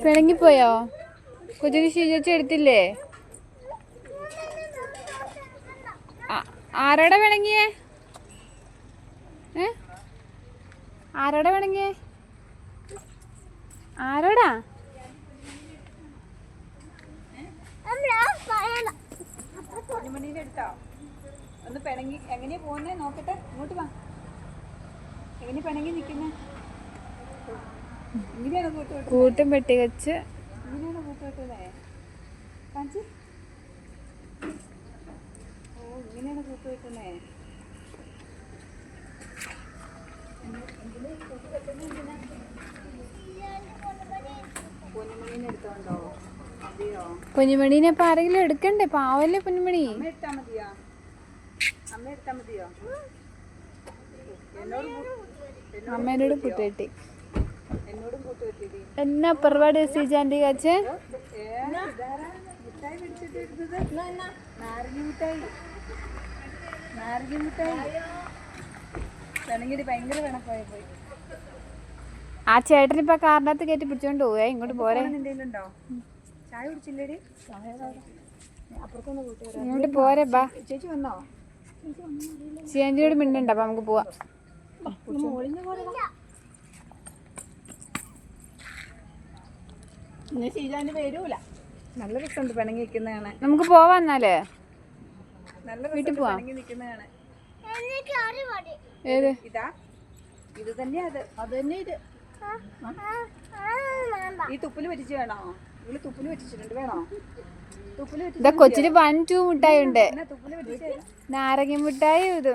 പിണങ്ങിപ്പോയോ? കൊച്ചിന് ശീലിച്ച് എടുത്തില്ലേ? ആരോടാ പിണങ്ങിയേ? ആരോടാ പിണങ്ങിയേ? ആരോടാ? എടുത്തോ ഒന്ന് പിണങ്ങി. എങ്ങനെയാ പോകുന്നേ നോക്കട്ടെ. ഇങ്ങോട്ട് വാ. എങ്ങനെ പിണങ്ങി നിൽക്കുന്നേ? ഇങ്ങനെയാണ് കൂട്ടും പെട്ടി വെച്ച് ഇങ്ങനെയാണ് കൂട്ടുകെട്ടുന്നേ. കാണിച്ച്. ഓ ഇങ്ങനെയാണ് കൂട്ടുകെട്ടുന്നേ. പൊന്നുമണീനെ എടുത്തോണ്ടോ? അതെയോ? പൊന്നുമണീനെ ഇപ്പൊ ആരെങ്കിലും എടുക്കണ്ടേ? പാവല്ലേ പൊന്നുമണി. അമ്മ എടുത്താ മതിയോ? അമ്മ എടുത്താ മതിയോ? അമ്മേനോട് കൂട്ടുകെട്ടി. എന്നോടും കൂട്ടുകെട്ടി. എന്നാ പരിപാടി സീജാൻ്റെ കാച്ച്? മിഠായി പിടിച്ചിട്ടിരുന്നത് നാരങ്ങ മിഠായി. നാരങ്ങ മിഠായി പിണങ്ങിട്ട് ഭയങ്കര പിണക്കായി പോയി. ആ ചേട്ടൻ ഇപ്പൊ കാറിനകത്ത് കയറ്റി പിടിച്ചോണ്ട് പോവേ. ഇങ്ങോട്ട് പോരെ. എന്തെങ്കിലുണ്ടോ? ചായ കുടിച്ചില്ലേടി? അപ്പുറത്തൊന്ന് കൂട്ടുകാരാ. ഇങ്ങോട്ട് പോരെ ബാ. ചേച്ചി വന്നോ? സിയാൻറ്റിയോട് മിണ്ടണ്ട. അപ്പൊ നമുക്ക് പോവാം. നല്ല രസമുണ്ട് പിണങ്ങി നിൽക്കുന്നതാണ്. നമുക്ക് പോവാം എന്നാലേ. നല്ല വീട്ടിൽ പോവാം. പിണങ്ങി നിൽക്കുന്നതാണ്. ഏത്? ഇതാ ഇത് തന്നെയാ. അത് തന്നെ ഇത്. ഈ തുപ്പല് പറ്റിച്ച് വേണോ? ഇവള് തുപ്പല് പറ്റിച്ചിട്ടുണ്ട്. വേണോ? തുപ്പല് ഇതാ കൊച്ചിന് 1, 2 മിഠായി ഉണ്ട്. തുപ്പല് പറ്റിച്ച് നാരങ്ങ മിഠായി ഇത്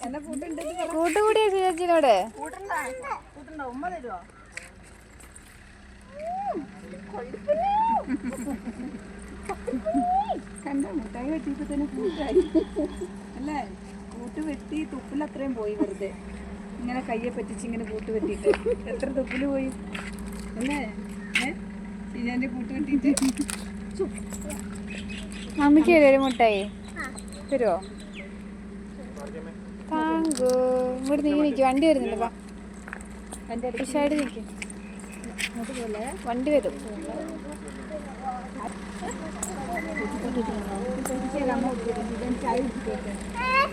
എന്നെ കൂട്ടുണ്ട്. കൂട്ടുകൂടിയ ചേച്ചിനോട് കൂട്ടുണ്ടോ? ഉമ്മ തരുമോ? കണ്ടോ മിഠായി വെട്ടിയപ്പോ തന്നെ കൂട്ടായി അല്ലേ? കൂട്ട് വെട്ടി തുപ്പിൽ അത്രയും പോയി. വെറുതെ ഇങ്ങനെ കയ്യെ പറ്റിച്ച് ഇങ്ങനെ കൂട്ട് വെട്ടിയിട്ട് എത്ര തുപ്പില് പോയി അല്ലേ? ഇതിന്റെ കൂട്ട് വെട്ടിയിട്ട് മമ്മിക്ക് ഒരു മുട്ടായി തരുമോ? താങ്ക്. ഇങ്ങോട്ട് നീ നിൽക്കും. വണ്ടി വരുന്നുണ്ട്. സൈഡ് നിൽക്കും. വണ്ടി വരും.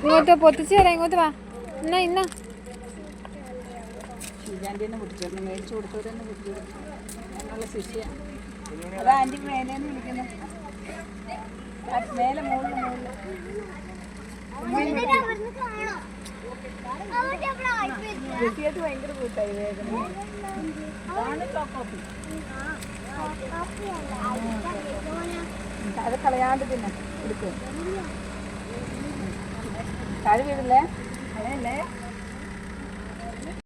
ഇങ്ങോട്ട് പൊത്തിച്ച് തരാം. ഇങ്ങോട്ട് വാ. എന്നാ ഇന്നാ ഷീജാൻ്റെ തന്നെ കുടിച്ചോളൂ. മേടിച്ചു കൊടുത്തവർ തന്നെ കുടിച്ചോളൂ. ഞങ്ങളുടെ ശിഷ്യാണ്. അത് ആൻറ്റി മേലേന്ന് വിളിക്കുന്നു. മേലെ മുകളിൽ കുട്ടിയായിട്ട് ഭയങ്കര കൂട്ടായി. വേഗം അത് കളയാണ്ട് പിന്നെ എടുക്കും. താഴെ വീടില്ലേ? കളയല്ലേ?